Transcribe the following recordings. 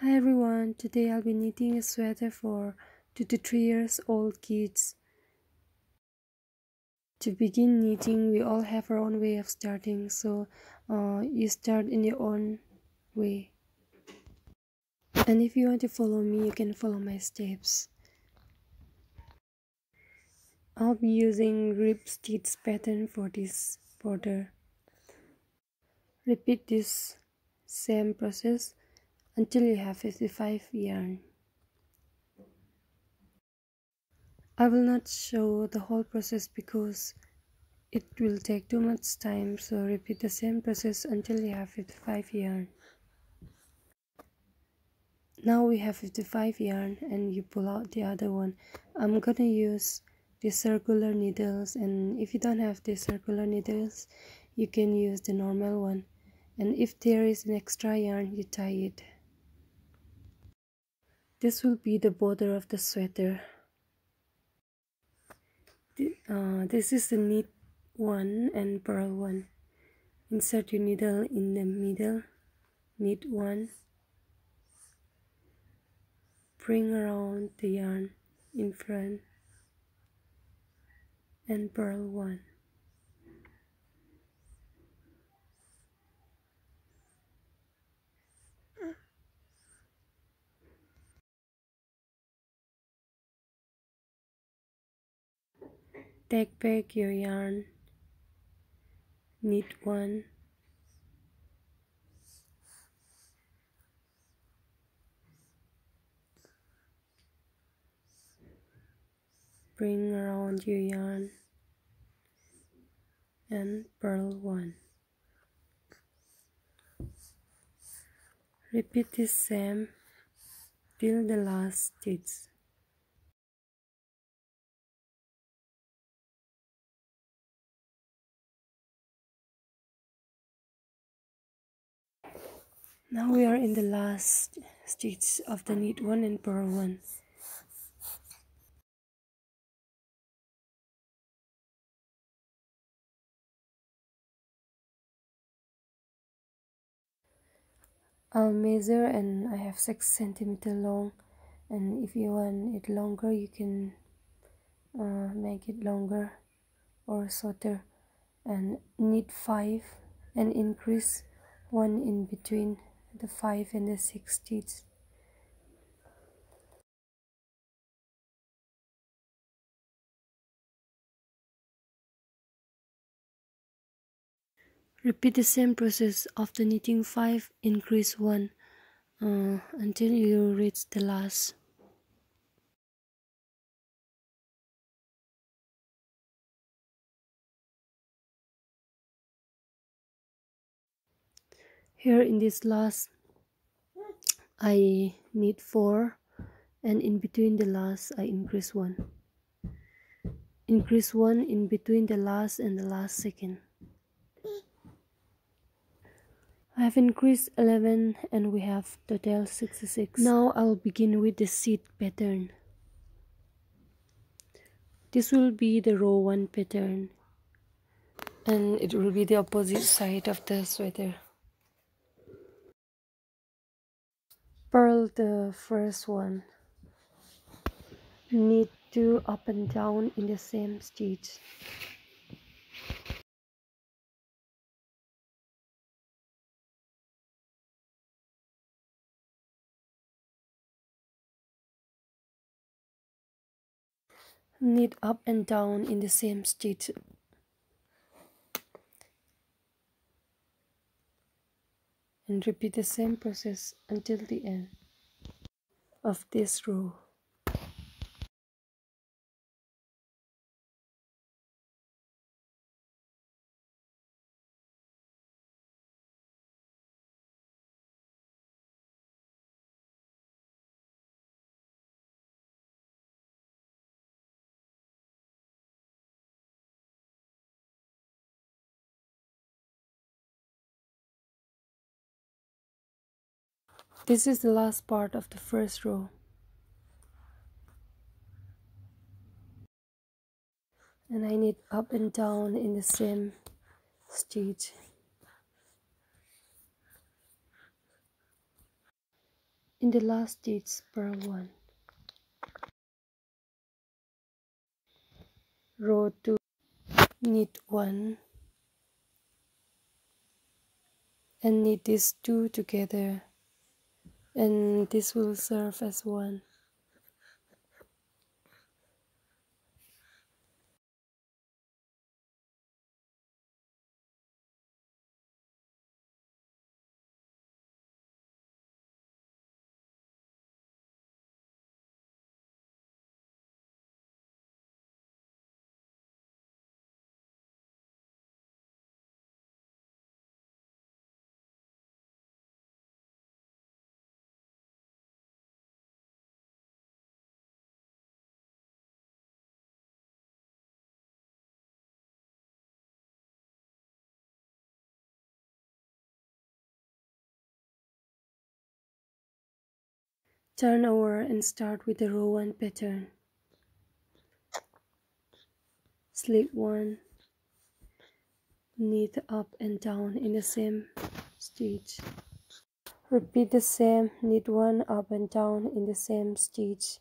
Hi everyone, today I'll be knitting a sweater for 2 to 3 years old kids. To begin knitting, we all have our own way of starting, so you start in your own way. And if you want to follow me, you can follow my steps. I'll be using rib stitch pattern for this border. Repeat this same process until you have 55 yarn. I will not show the whole process because it will take too much time, so repeat the same process until you have 55 yarn. Now we have 55 yarn and you pull out the other one. I'm gonna use the circular needles, and if you don't have the circular needles, you can use the normal one. And if there is an extra yarn, you tie it. This will be the border of the sweater. This is the knit one and purl one. Insert your needle in the middle, knit one, bring around the yarn in front, and purl one. Take back your yarn, knit one, bring around your yarn, and purl one. Repeat this same till the last stitch. Now we are in the last stitch of the knit one and purl one. I'll measure and I have 6 centimeter long, and if you want it longer you can make it longer or shorter, and knit 5 and increase 1 in between the 5 and the 6 stitch. Repeat the same process after knitting 5, increase 1 until you reach the last. Here in this last, I knit 4, and in between the last I increase 1. Increase 1 in between the last and the last second. I have increased 11 and we have total 66. Now I'll begin with the seat pattern. This will be the row 1 pattern, and it will be the opposite side of the sweater. Purl the first one. Knit 2 up and down in the same stitch. Knit up and down in the same stitch. And repeat the same process until the end of this row. This is the last part of the first row. And I knit up and down in the same stitch. In the last stitch, purl 1, row 2, knit 1, and knit these two together, and this will serve as one. Turn over and start with the row 1 pattern. Slip 1, knit up and down in the same stitch. Repeat the same, knit 1 up and down in the same stitch.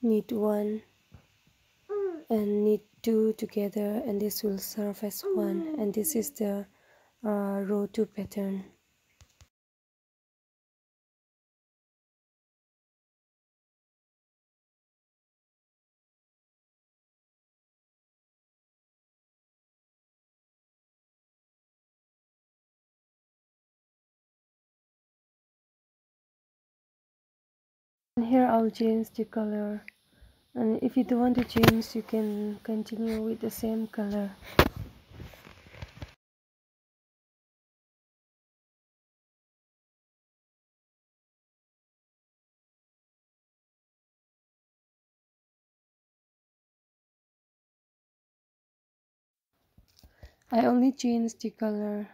Knit 1 and knit 2 together, and this will serve as one, and this is the row 2 pattern. And here I'll change the color, and if you don't want to change, you can continue with the same color. I only change the color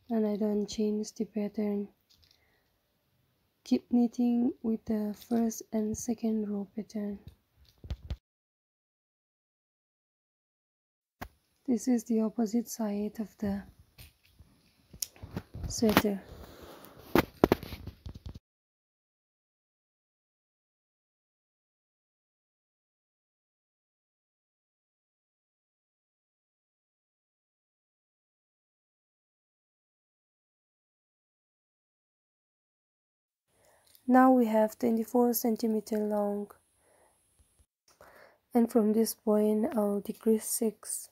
and I don't change the pattern. Keep knitting with the first and second row pattern. This is the opposite side of the sweater. Now we have 24 centimeter long, and from this point I'll decrease 6.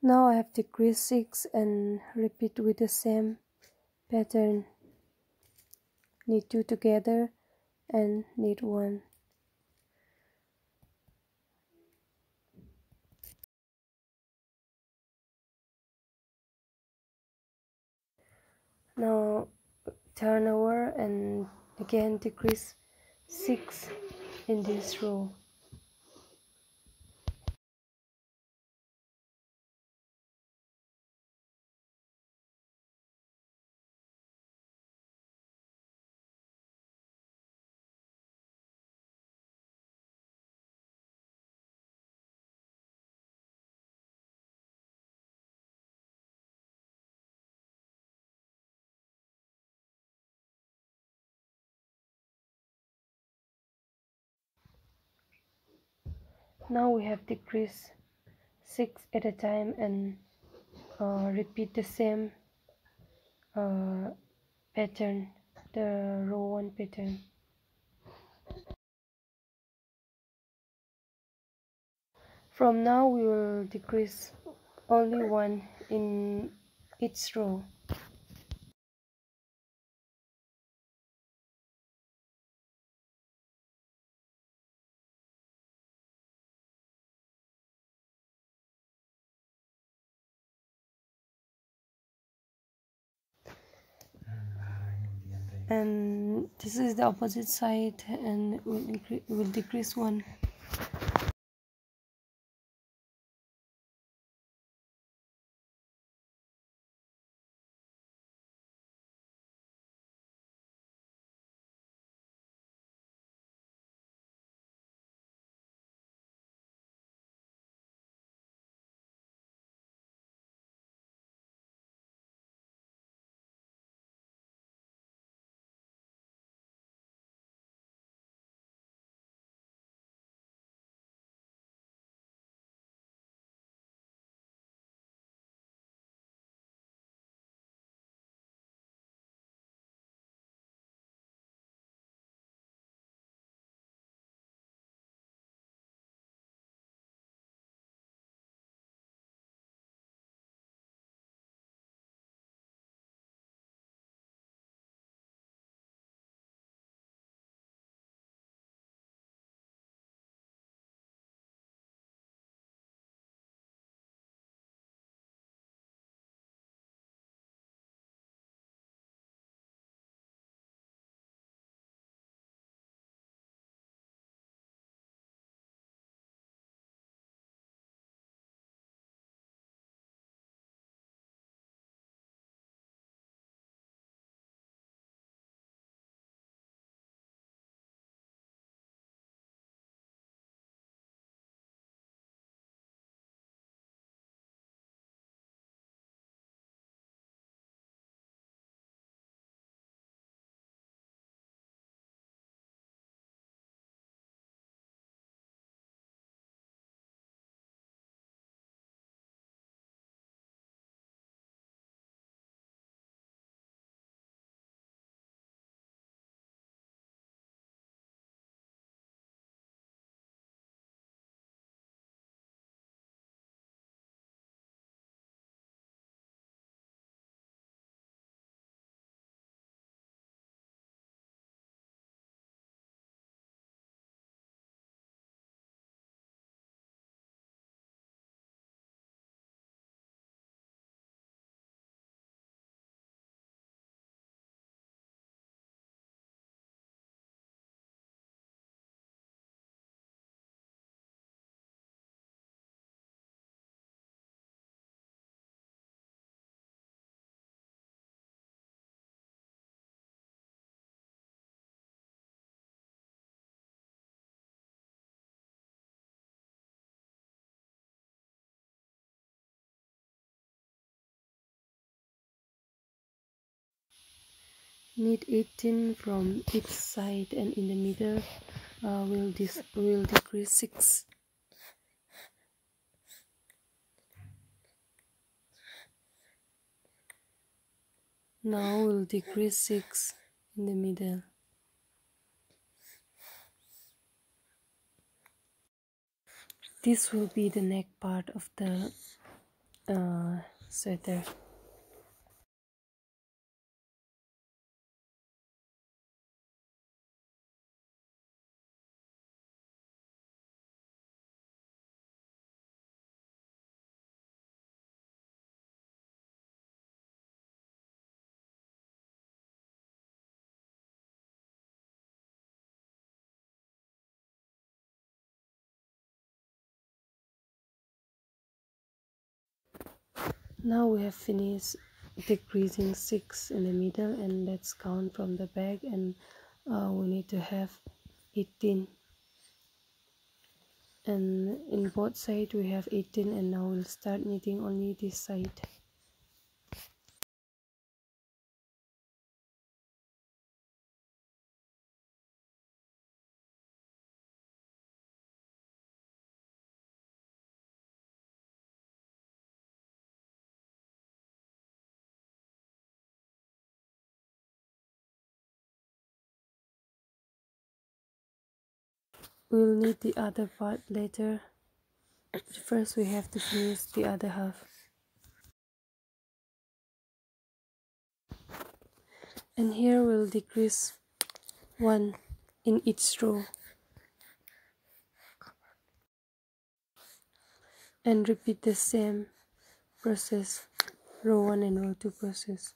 Now I have decreased 6 and repeat with the same pattern. Knit 2 together and knit 1. Now turn over and again decrease 6 in this row. Now we have decreased 6 at a time and repeat the same pattern, the row 1 pattern. From now we will decrease only 1 in each row. And this is the opposite side, and will decrease 1. Knit 18 from each side, and in the middle will decrease 6. Now we'll decrease 6 in the middle. This will be the neck part of the sweater. Now we have finished decreasing 6 in the middle, and let's count from the back, and we need to have 18, and in both sides we have 18, and now we'll start knitting only this side. We'll need the other part later. First we have to finish the other half. And here we'll decrease 1 in each row. And repeat the same process, row 1 and row 2 process.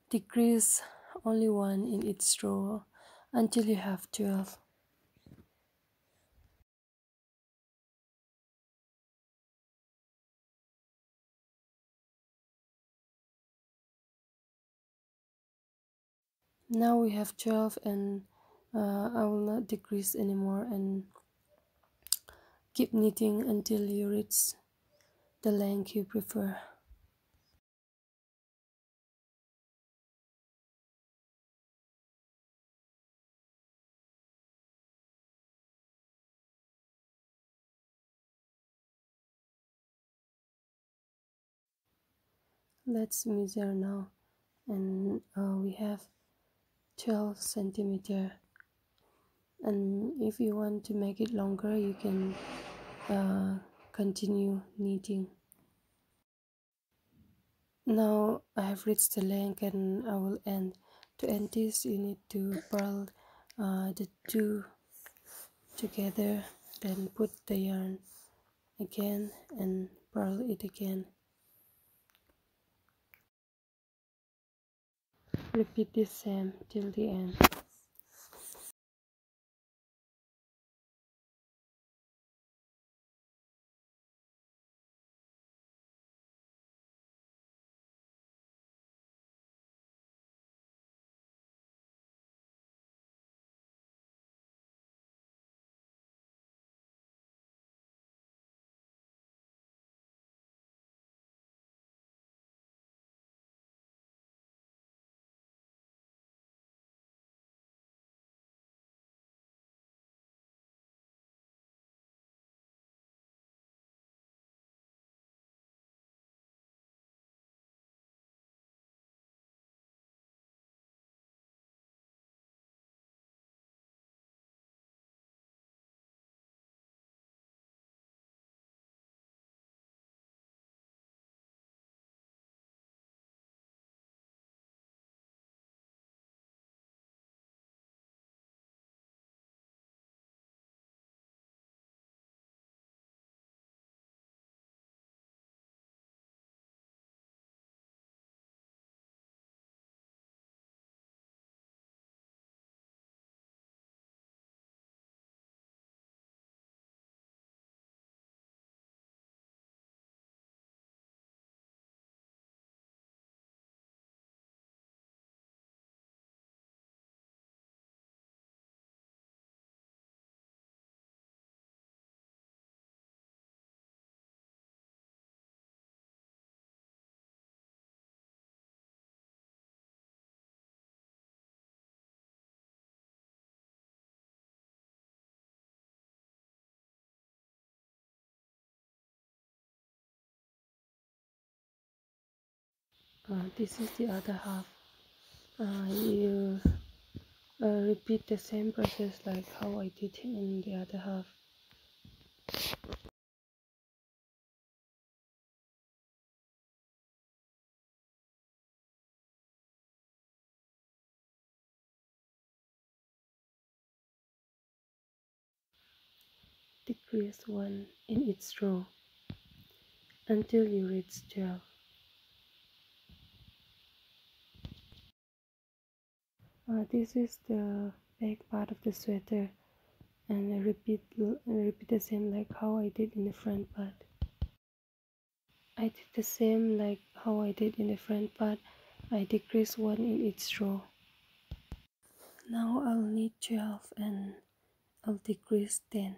Decrease only 1 in each row until you have 12. Now we have 12 and I will not decrease anymore and keep knitting until you reach the length you prefer. Let's measure now, and we have 12 centimeter, and if you want to make it longer you can continue knitting. Now I have reached the length and I will end. To end this you need to purl the two together, then put the yarn again and purl it again. Repeat the same till the end. This is the other half. You repeat the same process like how I did in the other half. Decrease 1 in each row until you reach 12. This is the back part of the sweater, and I repeat the same like how I did in the front part. I did the same like how I did in the front part. I decrease 1 in each row. Now I'll knit 12 and I'll decrease 10.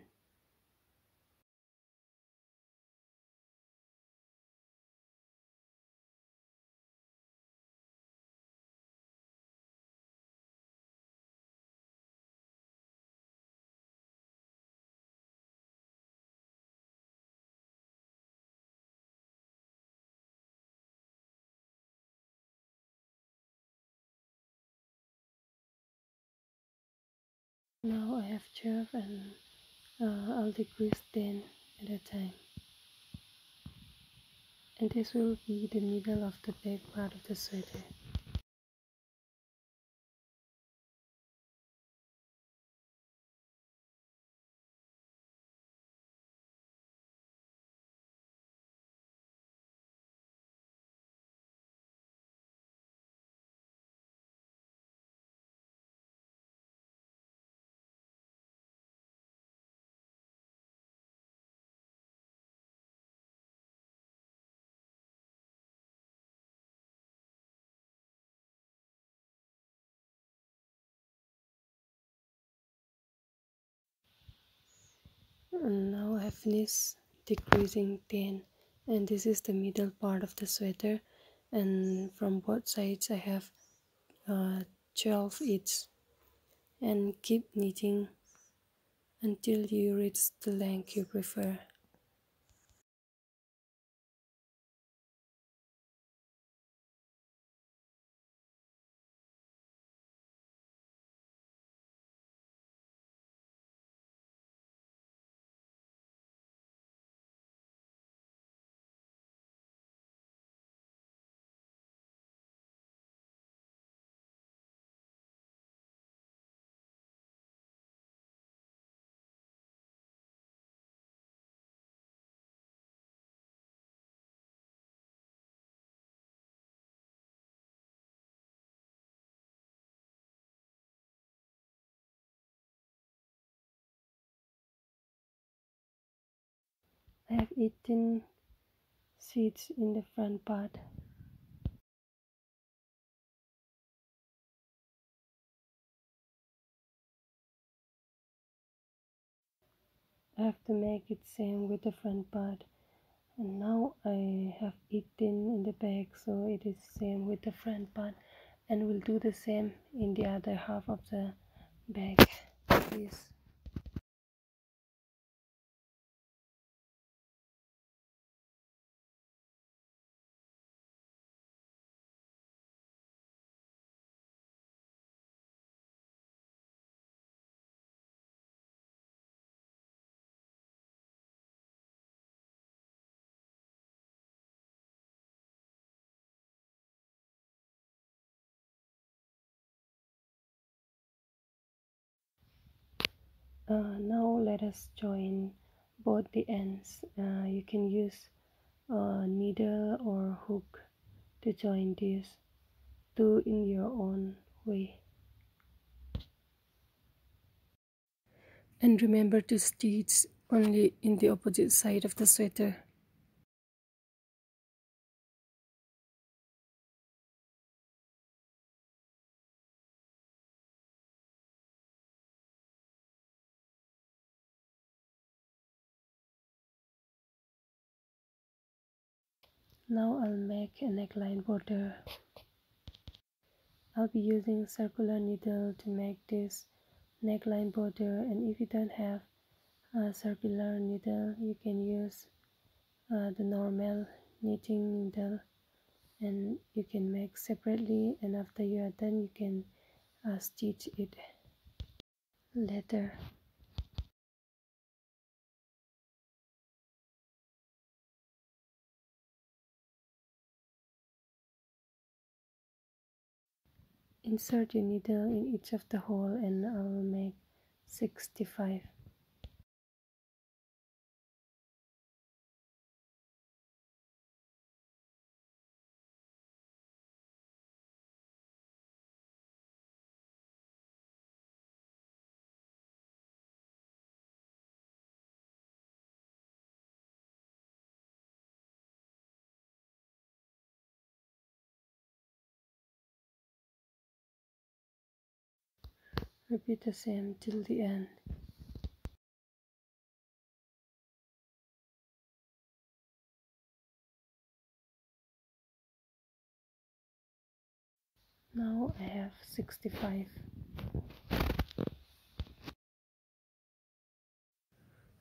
Now I have 12 and I'll decrease 10 at a time. And this will be the middle of the back part of the sweater. And now I have finished decreasing 10, and this is the middle part of the sweater, and from both sides I have 12 each, and keep knitting until you reach the length you prefer. I have 18 seats in the front part. I have to make it same with the front part, and now I have 18 in the back, so it is same with the front part, and we'll do the same in the other half of the back piece. Now let us join both the ends. You can use a needle or hook to join this. Do in your own way. And remember to stitch only in the opposite side of the sweater. Now I'll make a neckline border. I'll be using circular needle to make this neckline border, and if you don't have a circular needle, you can use the normal knitting needle, and you can make separately, and after you are done you can stitch it later. Insert your needle in each of the hole, and I will make 65. Repeat the same till the end. Now I have 65.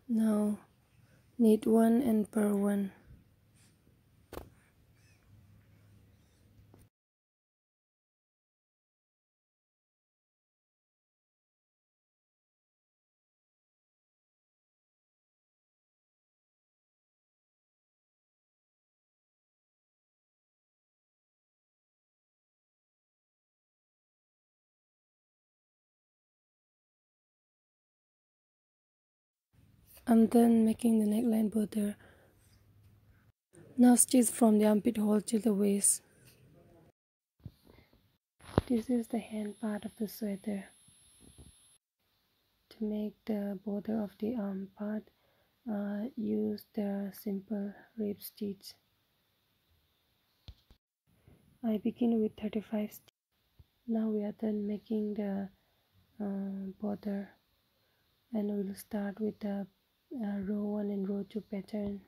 Now knit one and purl one. I'm done making the neckline border. Now stitch from the armpit hole to the waist. This is the hand part of the sweater. To make the border of the arm part, use the simple rib stitch. I begin with 35 stitches. Now we are done making the border, and we'll start with the row 1 and row 2 pattern.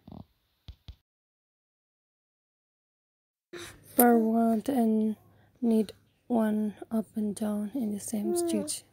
Purl 1 and knit 1 up and down in the same stitch.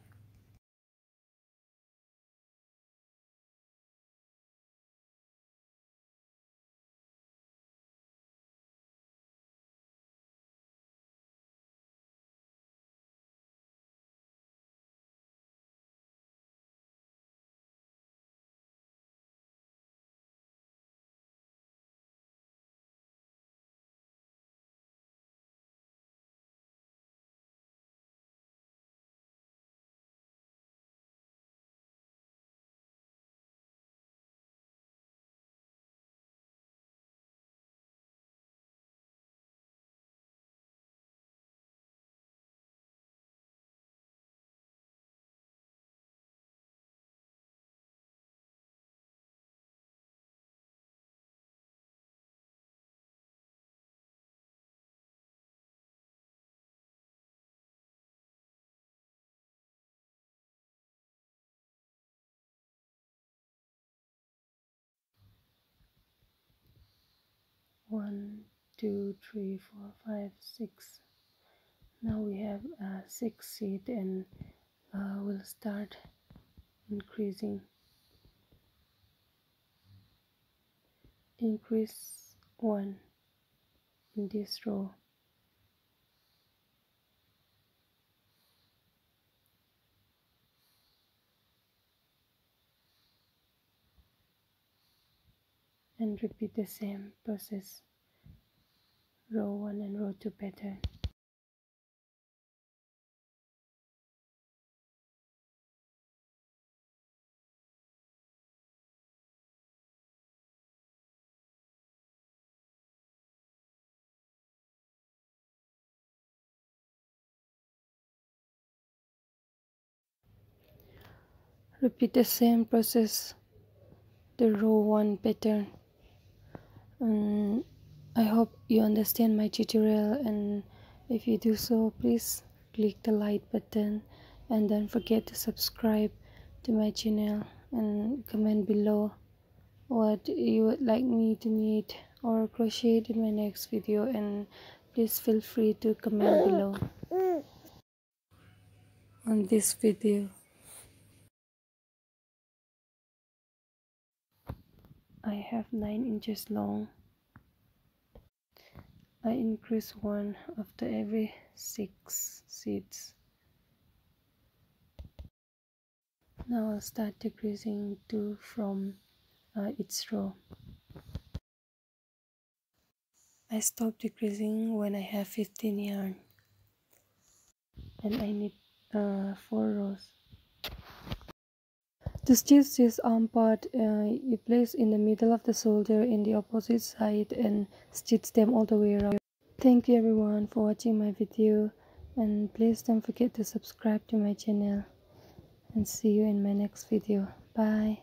One, two, three, four, five, 6. Now we have 6 seat, and we'll start increasing. Increase 1 in this row. And repeat the same process, row 1 and row 2 pattern. Repeat the same process, the row 1 pattern. And I hope you understand my tutorial, and if you do so, please click the like button and don't forget to subscribe to my channel, and comment below what you would like me to knit or crochet in my next video, and please feel free to comment below on this video. I have 9 inches long. I increase 1 after every 6 seats. Now I'll start decreasing 2 from each row. I stop decreasing when I have 15 yarn, and I need 4 rows. To stitch this arm part, you place in the middle of the shoulder in the opposite side and stitch them all the way around. Thank you everyone for watching my video, and please don't forget to subscribe to my channel, and see you in my next video. Bye.